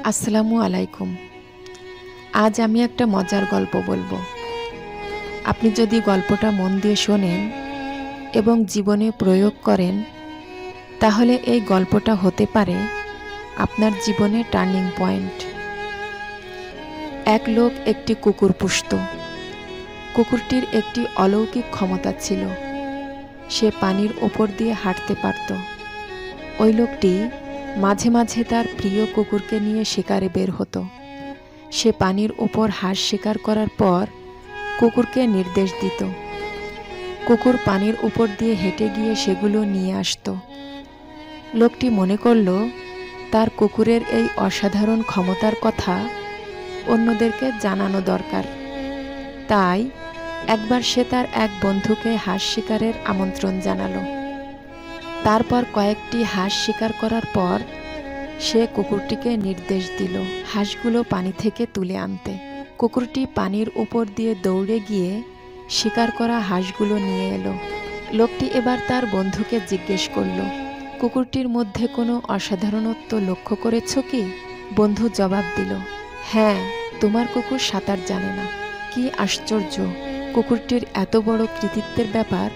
আসসালামু আলাইকুম। আজ আমি একটা মজার গল্প বলবো। আপনি যদি গল্পটা মন দিয়ে শোনেন এবং জীবনে প্রয়োগ করেন, তাহলে এই গল্পটা হতে পারে আপনার জীবনে টার্নিং পয়েন্ট। এক লোক একটি কুকুর পুষত। কুকুরটির একটি অলৌকিক ক্ষমতা ছিল। সে পানির ওপর দিয়ে হাঁটতে পারত। ওই লোকটি মাঝে মাঝে তার প্রিয় কুকুরকে নিয়ে শিকারে বের হতো। সে পানির ওপর হাঁস শিকার করার পর কুকুরকে নির্দেশ দিত। কুকুর পানির উপর দিয়ে হেঁটে গিয়ে সেগুলো নিয়ে আসত। লোকটি মনে করল তার কুকুরের এই অসাধারণ ক্ষমতার কথা অন্যদেরকে জানানো দরকার। তাই একবার সে তার এক বন্ধুকে হাঁস শিকারের আমন্ত্রণ জানালো। তারপর কয়েকটি হাঁস শিকার করার পর সে কুকুরটিকে নির্দেশ দিল হাঁসগুলো পানি থেকে তুলে আনতে। কুকুরটি পানির উপর দিয়ে দৌড়ে গিয়ে শিকার করা হাঁসগুলো নিয়ে এলো। লোকটি এবার তার বন্ধুকে জিজ্ঞেস করল, কুকুরটির মধ্যে কোনো অসাধারণত্ব লক্ষ্য করেছ কি? বন্ধু জবাব দিল, হ্যাঁ, তোমার কুকুর সাঁতার জানে না। কি আশ্চর্য! কুকুরটির এত বড় কৃতিত্বের ব্যাপার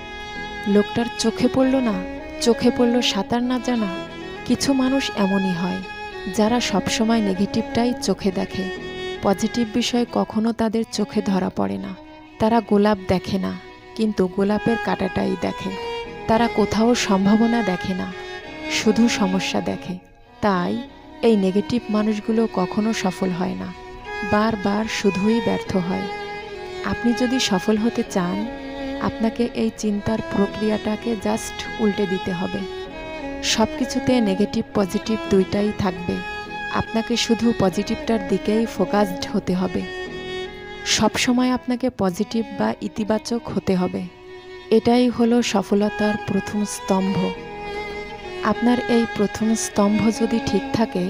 লোকটার চোখে পড়ল না। চোখে পড়ল সাঁতার না জানা। কিছু মানুষ এমনই হয়, যারা সবসময় নেগেটিভটাই চোখে দেখে। পজিটিভ বিষয় কখনো তাদের চোখে ধরা পড়ে না। তারা গোলাপ দেখে না, কিন্তু গোলাপের কাঁটাটাই দেখে। তারা কোথাও সম্ভাবনা দেখে না, শুধু সমস্যা দেখে। তাই এই নেগেটিভ মানুষগুলো কখনো সফল হয় না, বারবার শুধুই ব্যর্থ হয়। আপনি যদি সফল হতে চান, আপনাকে এই চিন্তার প্রক্রিয়াটাকে জাস্ট উল্টে দিতে হবে। সব কিছুতে নেগেটিভ পজিটিভ দুইটাই থাকবে। আপনাকে শুধু পজিটিভটার দিকেই ফোকাসড হতে হবে। সবসময় আপনাকে পজিটিভ বা ইতিবাচক হতে হবে। এটাই হলো সফলতার প্রথম স্তম্ভ। আপনার এই প্রথম স্তম্ভ যদি ঠিক থাকে,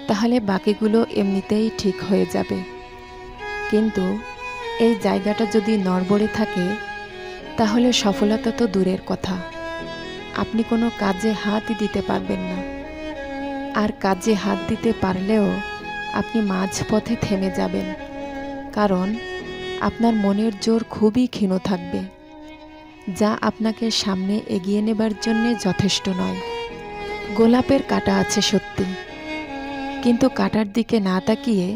তাহলে বাকিগুলো এমনিতেই ঠিক হয়ে যাবে। কিন্তু এই জায়গাটা যদি নড়বড়ে থাকে, তাহলে সফলতা তো দূরের কথা, আপনি কোনো কাজে হাতই দিতে পারবেন না। আর কাজে হাত দিতে পারলেও আপনি মাঝপথে থেমে যাবেন, কারণ আপনার মনের জোর খুবই ক্ষীণ থাকবে, যা আপনাকে সামনে এগিয়ে নেবার জন্য যথেষ্ট নয়। গোলাপের কাঁটা আছে সত্যি, কিন্তু কাঁটার দিকে না তাকিয়ে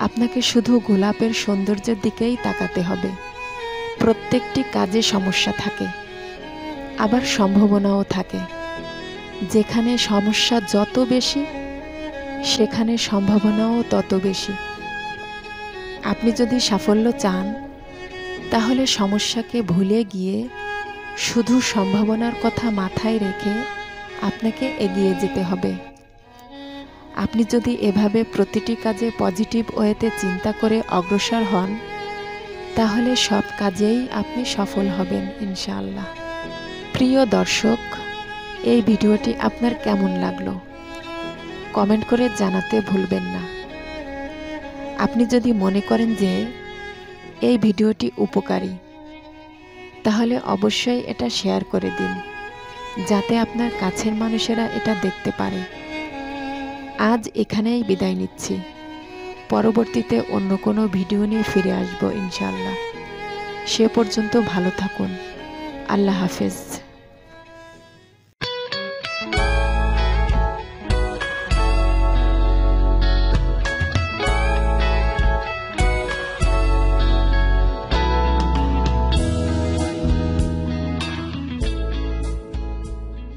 আপনাকে শুধু গোলাপের সৌন্দর্যের দিকেই তাকাতে হবে। প্রত্যেকটি কাজে সমস্যা থাকে, আবার সম্ভাবনাও থাকে। যেখানে সমস্যা যত বেশি, সেখানে সম্ভাবনাও তত বেশি। আপনি যদি সাফল্য চান, তাহলে সমস্যাকে ভুলে গিয়ে শুধু সম্ভাবনার কথা মাথায় রেখে আপনাকে এগিয়ে যেতে হবে। আপনি যদি এভাবে প্রতিটি কাজে পজিটিভ ওয়েতে চিন্তা করে অগ্রসর হন, তাহলে সব কাজেই আপনি সফল হবেন ইনশাআল্লাহ। প্রিয় দর্শক, এই ভিডিওটি আপনার কেমন লাগলো কমেন্ট করে জানাতে ভুলবেন না। আপনি যদি মনে করেন যে এই ভিডিওটি উপকারী, তাহলে অবশ্যই এটা শেয়ার করে দিন, যাতে আপনার কাছের মানুষেরা এটা দেখতে পারে। আজ এখানেই বিদায় নিচ্ছি। পরবর্তীতে অন্য কোনো ভিডিও নিয়ে ফিরে আসবো ইনশাআল্লাহ। সে পর্যন্ত ভালো থাকুন। আল্লাহ হাফেজ।